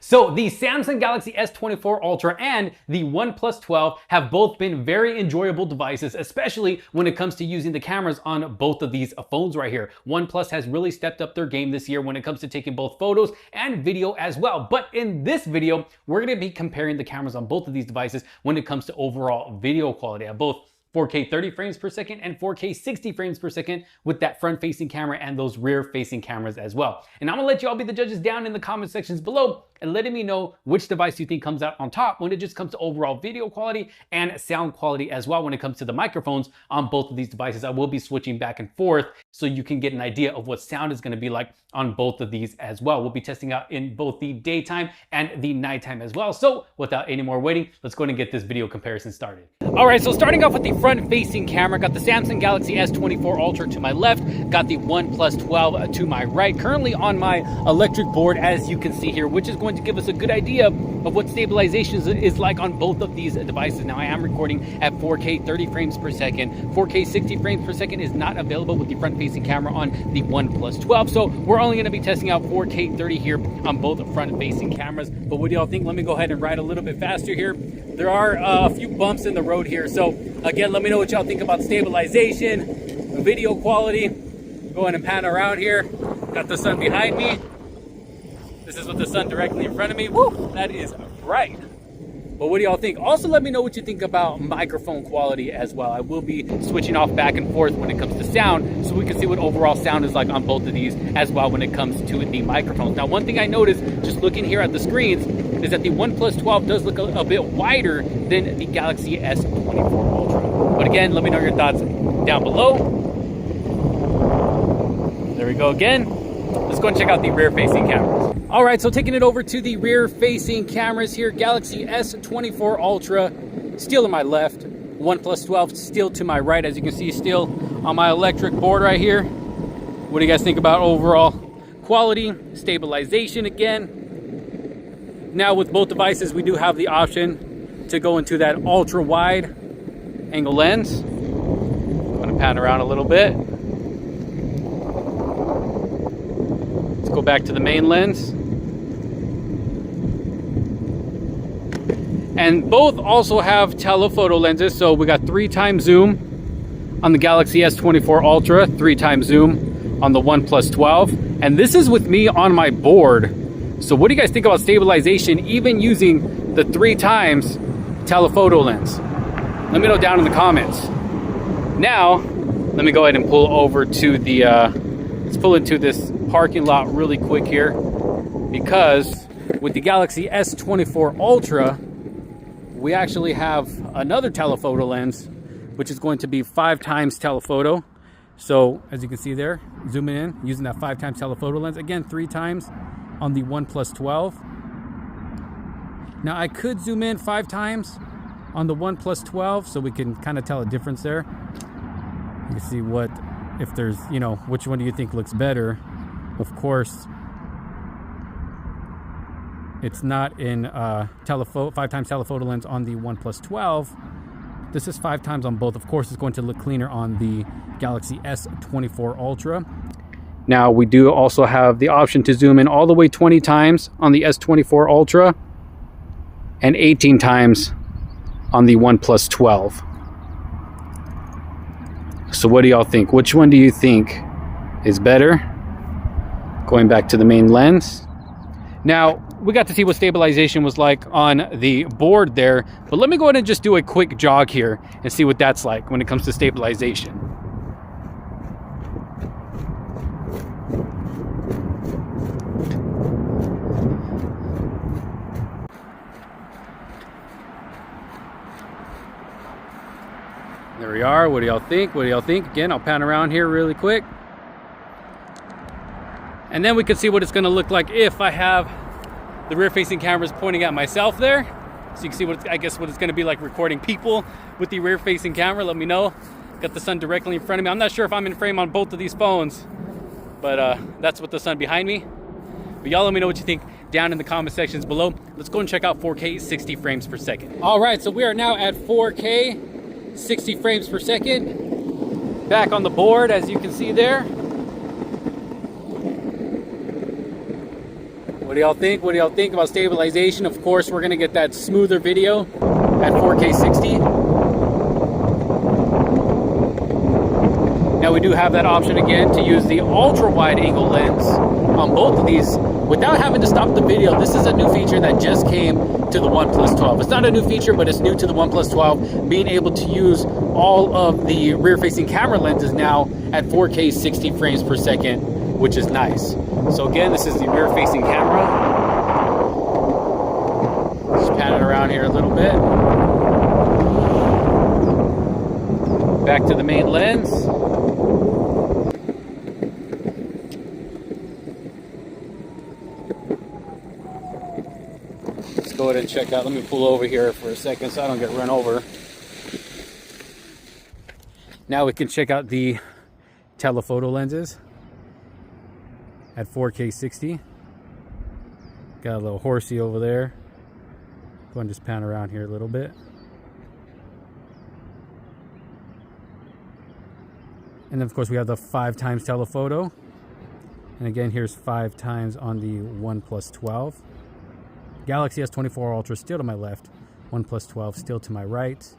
So the Samsung Galaxy S24 Ultra and the OnePlus 12 have both been very enjoyable devices, especially when it comes to using the cameras on both of these phones right here. OnePlus has really stepped up their game this year when it comes to taking both photos and video as well. But in this video, we're going to be comparing the cameras on both of these devices when it comes to overall video quality at both 4K 30 frames per second and 4K 60 frames per second with that front-facing camera and those rear-facing cameras as well. And I'm gonna let you all be the judges down in the comment sections below and letting me know which device you think comes out on top when it just comes to overall video quality and sound quality as well. When it comes to the microphones on both of these devices, I will be switching back and forth so you can get an idea of what sound is gonna be like on both of these as well. We'll be testing out in both the daytime and the nighttime as well. So without any more waiting, let's go ahead and get this video comparison started. All right, so starting off with the front-facing camera, got the Samsung Galaxy S24 Ultra to my left, got the OnePlus 12 to my right. Currently on my electric board, as you can see here, which is going to give us a good idea of what stabilization is like on both of these devices. Now, I am recording at 4K 30 frames per second. 4K 60 frames per second is not available with the front-facing camera on the OnePlus 12, so we're only going to be testing out 4K 30 here on both front-facing cameras. But what do y'all think? Let me go ahead and ride a little bit faster here. There are a few bumps in the road here, so again, let me know what y'all think about stabilization, video quality. Go ahead and pan around here. Got the sun behind me. This is with the sun directly in front of me. Woo, that is bright. But what do y'all think? Also, let me know what you think about microphone quality as well. I will be switching off back and forth when it comes to sound, so we can see what overall sound is like on both of these as well when it comes to the microphones. Now, one thing I noticed just looking here at the screens is that the OnePlus 12 does look a bit wider than the Galaxy S24 Ultra. But again, let me know your thoughts down below. There we go again. Let's go and check out the rear-facing cameras. All right, so taking it over to the rear-facing cameras here, Galaxy S24 Ultra, still to my left. OnePlus 12 still to my right, as you can see, still on my electric board right here. What do you guys think about overall quality, stabilization again? Now with both devices, we do have the option to go into that ultra-wide angle lens. I'm gonna pan around a little bit. Go back to the main lens. And both also have telephoto lenses, so we got 3x zoom on the Galaxy S24 Ultra, 3x zoom on the OnePlus 12, and this is with me on my board. So what do you guys think about stabilization even using the 3x telephoto lens? Let me know down in the comments. Now let me go ahead and pull over to the let's pull into this parking lot really quick here, because with the Galaxy S24 Ultra, we actually have another telephoto lens, which is going to be 5x telephoto. So as you can see there, zooming in, using that 5x telephoto lens. Again, 3x on the OnePlus 12. Now I could zoom in 5x on the OnePlus 12, so we can kind of tell a difference there. You can see what, if there's, you know, which one do you think looks better? Of course, it's not in 5x telephoto lens on the OnePlus 12. This is 5x on both. Of course, it's going to look cleaner on the Galaxy S24 Ultra. Now, we do also have the option to zoom in all the way 20x on the S24 Ultra and 18x on the OnePlus 12. So what do y'all think? Which one do you think is better? Going back to the main lens. Now, we got to see what stabilization was like on the board there, but let me go ahead and just do a quick jog here and see what that's like when it comes to stabilization. There we are. What do y'all think? What do y'all think? Again, I'll pan around here really quick. And then we can see what it's going to look like if I have the rear-facing cameras pointing at myself there. So you can see what I guess what it's going to be like recording people with the rear-facing camera. Let me know. Got the sun directly in front of me. I'm not sure if I'm in frame on both of these phones, but that's with the sun behind me. But y'all let me know what you think down in the comment sections below. Let's go and check out 4K 60 frames per second. All right, so we are now at 4K 60 frames per second. Back on the board, as you can see there. What What do y'all think? What do y'all think about stabilization? Of course, we're gonna get that smoother video at 4K 60. Now we do have that option again to use the ultra wide angle lens on both of these without having to stop the video. This is a new feature that just came to the OnePlus 12. It's not a new feature, but it's new to the OnePlus 12, being able to use all of the rear facing camera lenses now at 4K 60 frames per second, which is nice. So again, this is the rear facing camera. Just pan it around here a little bit. Back to the main lens. Let's go ahead and check out. Let me pull over here for a second so I don't get run over. Now we can check out the telephoto lenses at 4K 60. Got a little horsey over there. Go and just pan around here a little bit. And then of course we have the 5x telephoto. And again, here's 5x on the OnePlus 12. Galaxy S24 Ultra still to my left. OnePlus 12 still to my right.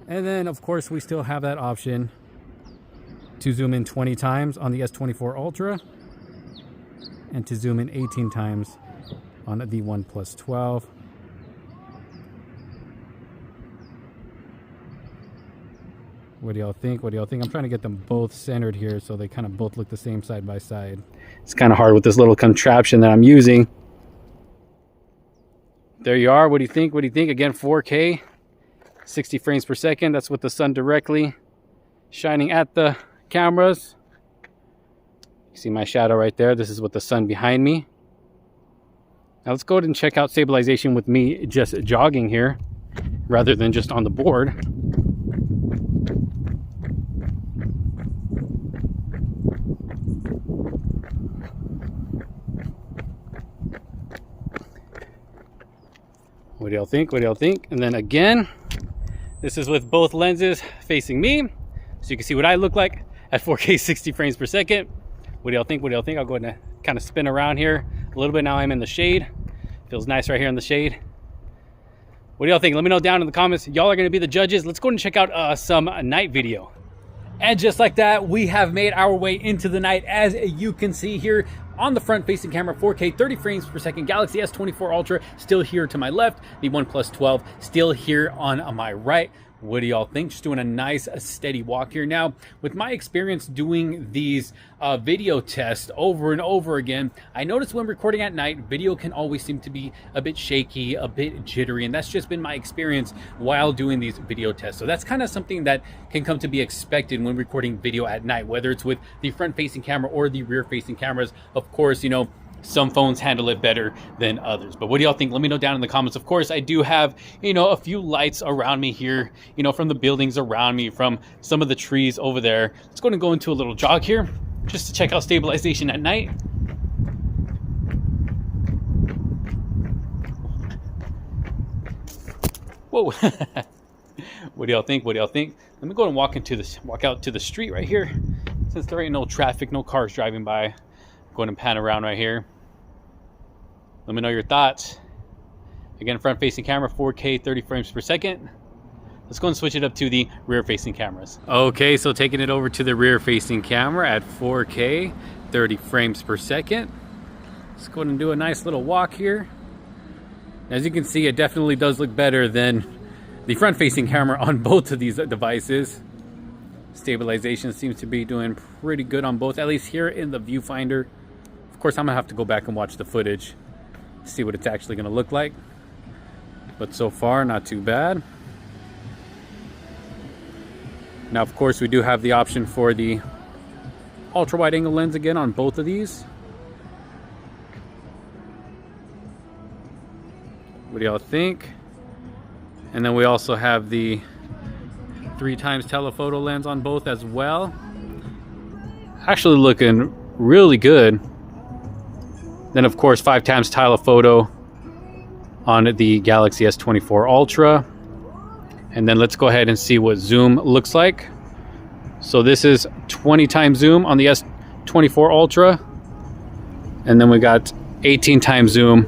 And then of course we still have that option to zoom in 20 times on the S24 Ultra and to zoom in 18 times on the OnePlus 12. What do y'all think? What do y'all think? I'm trying to get them both centered here so they kind of both look the same side by side. It's kind of hard with this little contraption that I'm using. There you are. What do you think? What do you think? Again, 4K, 60 frames per second. That's with the sun directly shining at the cameras. You see my shadow right there. This is with the sun behind me. Now let's go ahead and check out stabilization with me just jogging here rather than just on the board. What do y'all think? What do y'all think? And then again, this is with both lenses facing me, so you can see what I look like at 4K 60 frames per second. What do y'all think? What do y'all think? I'll go ahead and kind of spin around here a little bit. Now I'm in the shade. Feels nice right here in the shade. What do y'all think? Let me know down in the comments. Y'all are going to be the judges. Let's go ahead and check out some night video. And just like that, we have made our way into the night. As you can see here on the front facing camera, 4K 30 frames per second, Galaxy S24 Ultra still here to my left, the OnePlus 12 still here on my right. What do y'all think? Just doing a nice steady walk here. Now, with my experience doing these video tests over and over again, I noticed when recording at night, video can always seem to be a bit shaky, a bit jittery, and that's just been my experience while doing these video tests. So that's kind of something that can come to be expected when recording video at night, whether it's with the front-facing camera or the rear-facing cameras. Of course, you know, some phones handle it better than others. But what do y'all think? Let me know down in the comments. Of course, I do have, you know, a few lights around me here, you know, from the buildings around me, from some of the trees over there. Let's go ahead and go into a little jog here just to check out stabilization at night. Whoa. What do y'all think? What do y'all think? Let me go and walk out to the street right here. Since there ain't no traffic, no cars driving by. Go ahead and pan around right here. Let me know your thoughts. Again, front facing camera, 4K 30 frames per second. Let's go and switch it up to the rear facing cameras. Okay, so taking it over to the rear facing camera at 4K 30 frames per second. Let's go ahead and do a nice little walk here. As you can see, it definitely does look better than the front facing camera on both of these devices. Stabilization seems to be doing pretty good on both, at least here in the viewfinder. Of course, I'm gonna have to go back and watch the footage, see what it's actually gonna look like. But so far, not too bad. Now, of course, we do have the option for the ultra wide angle lens again on both of these. What do y'all think? And then we also have the 3x telephoto lens on both as well. Actually looking really good. Then of course 5x telephoto on the Galaxy S24 Ultra. And then let's go ahead and see what zoom looks like. So this is 20x zoom on the S24 Ultra. And then we got 18 times zoom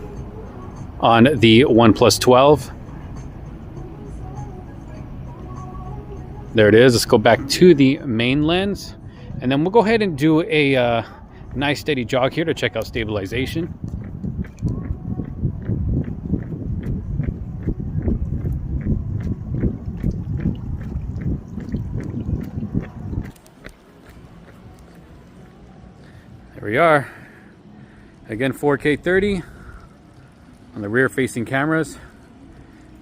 on the OnePlus 12. There it is. Let's go back to the main lens. And then we'll go ahead and do a nice steady jog here to check out stabilization. There we are. Again, 4K 30 on the rear facing cameras.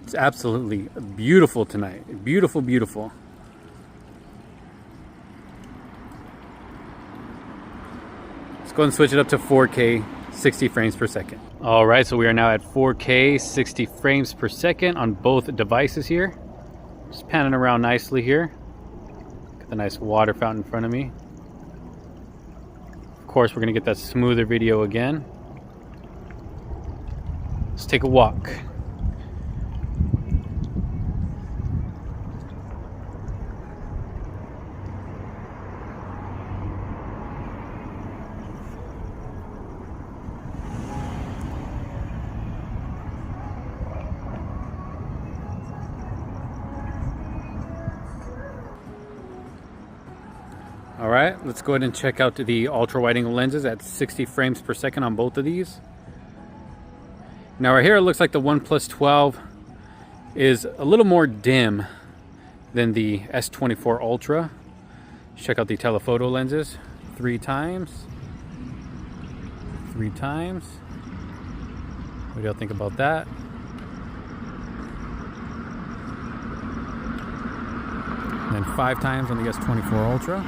It's absolutely beautiful tonight. Beautiful, beautiful. Let's go and switch it up to 4K 60 frames per second. All right, so we are now at 4K 60 frames per second on both devices here. Just panning around nicely here. Got the nice water fountain in front of me. Of course, we're gonna get that smoother video again. Let's take a walk. All right, let's go ahead and check out the ultra wide angle lenses at 60 frames per second on both of these. Now right here, it looks like the OnePlus 12 is a little more dim than the S24 Ultra. Let's check out the telephoto lenses 3 times. 3 times. What do y'all think about that? And then 5 times on the S24 Ultra.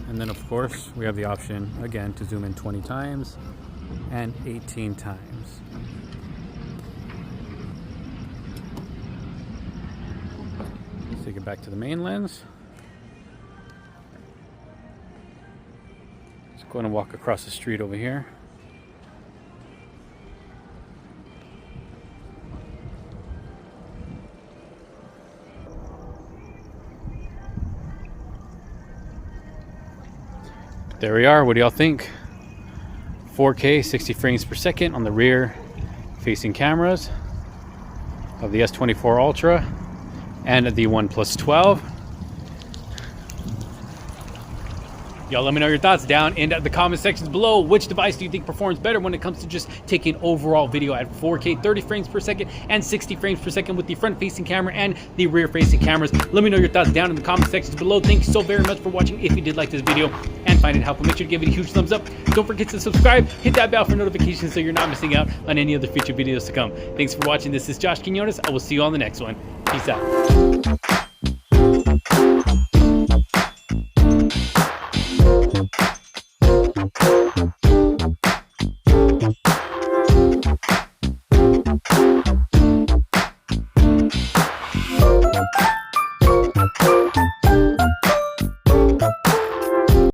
And then of course, we have the option again to zoom in 20 times and 18 times. Let's take it back to the main lens. Let's go and walk across the street over here. There we are. What do y'all think? 4K 60 frames per second on the rear facing cameras of the S24 Ultra and the OnePlus 12. Y'all let me know your thoughts down in the comment sections below. Which device do you think performs better when it comes to just taking overall video at 4K 30 frames per second and 60 frames per second with the front facing camera and the rear facing cameras? Let me know your thoughts down in the comment sections below. Thank you so very much for watching. If you did like this video and find it helpful, make sure to give it a huge thumbs up. Don't forget to subscribe, hit that bell for notifications so you're not missing out on any other future videos to come. Thanks for watching. This is Josh Quinones. I will see you on the next one. Peace out.